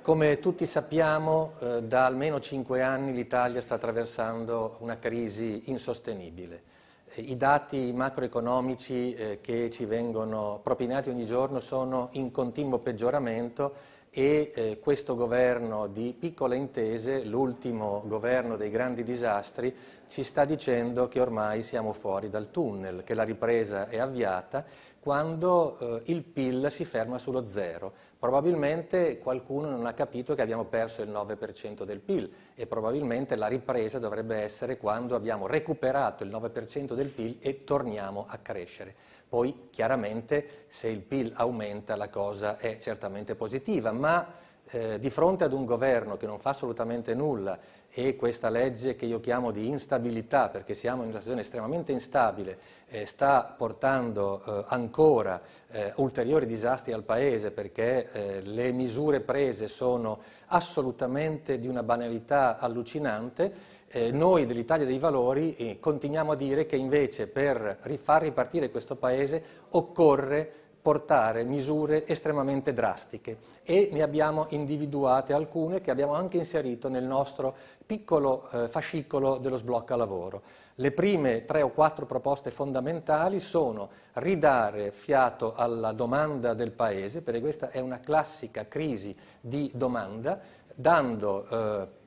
Come tutti sappiamo, da almeno 5 anni l'Italia sta attraversando una crisi insostenibile. I dati macroeconomici che ci vengono propinati ogni giorno sono in continuo peggioramento e questo governo di piccole intese, l'ultimo governo dei grandi disastri, ci sta dicendo che ormai siamo fuori dal tunnel, che la ripresa è avviata, quando il PIL si ferma sullo zero. Probabilmente qualcuno non ha capito che abbiamo perso il 9% del PIL e probabilmente la ripresa dovrebbe essere quando abbiamo recuperato il 9% del PIL e torniamo a crescere. Poi chiaramente se il PIL aumenta la cosa è certamente positiva, ma di fronte ad un governo che non fa assolutamente nulla e questa legge che io chiamo di instabilità, perché siamo in una situazione estremamente instabile, sta portando ancora ulteriori disastri al Paese perché le misure prese sono assolutamente di una banalità allucinante. Noi dell'Italia dei Valori continuiamo a dire che invece per far ripartire questo Paese occorre portare misure estremamente drastiche e ne abbiamo individuate alcune che abbiamo anche inserito nel nostro piccolo fascicolo dello sblocca lavoro. Le prime 3 o 4 proposte fondamentali sono ridare fiato alla domanda del Paese, perché questa è una classica crisi di domanda, dando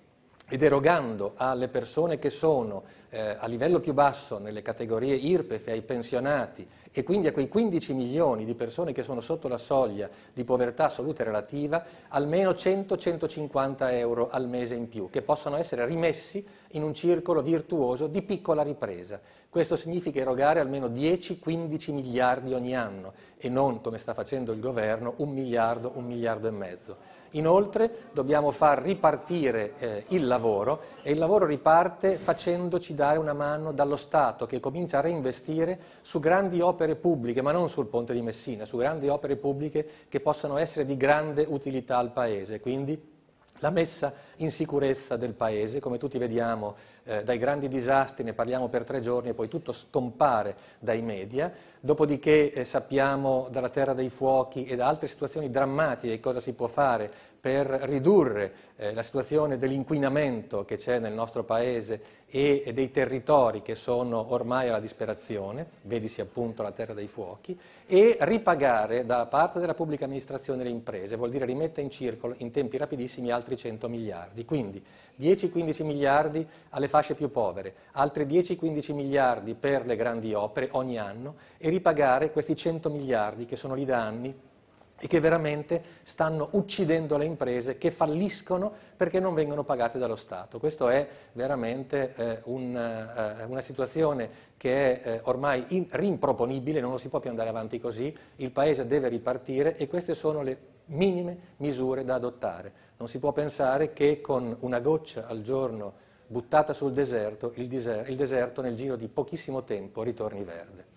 ed erogando alle persone che sono a livello più basso nelle categorie IRPEF e ai pensionati e quindi a quei 15 milioni di persone che sono sotto la soglia di povertà assoluta e relativa, almeno 100-150 euro al mese in più, che possano essere rimessi in un circolo virtuoso di piccola ripresa. Questo significa erogare almeno 10-15 miliardi ogni anno e non, come sta facendo il governo, 1 miliardo e mezzo. Inoltre dobbiamo far ripartire il lavoro e il lavoro riparte facendoci dare una mano dallo Stato che comincia a reinvestire su grandi opere pubbliche, ma non sul Ponte di Messina, su grandi opere pubbliche che possano essere di grande utilità al Paese. Quindi la messa in sicurezza del Paese, come tutti vediamo dai grandi disastri, ne parliamo per 3 giorni e poi tutto scompare dai media, dopodiché sappiamo dalla Terra dei Fuochi e da altre situazioni drammatiche cosa si può fare per ridurre la situazione dell'inquinamento che c'è nel nostro Paese e dei territori che sono ormai alla disperazione, vedisi appunto la Terra dei Fuochi, e ripagare da parte della pubblica amministrazione le imprese, vuol dire rimettere in circolo in tempi rapidissimi altri 100 miliardi. Quindi 10-15 miliardi alle fasce più povere, altri 10-15 miliardi per le grandi opere ogni anno e ripagare questi 100 miliardi che sono lì da anni e che veramente stanno uccidendo le imprese che falliscono perché non vengono pagate dallo Stato. Questo è veramente una situazione che è ormai rimproponibile, non lo si può più andare avanti così, il Paese deve ripartire e queste sono le minime misure da adottare. Non si può pensare che con una goccia al giorno buttata sul deserto, il deserto nel giro di pochissimo tempo ritorni verde.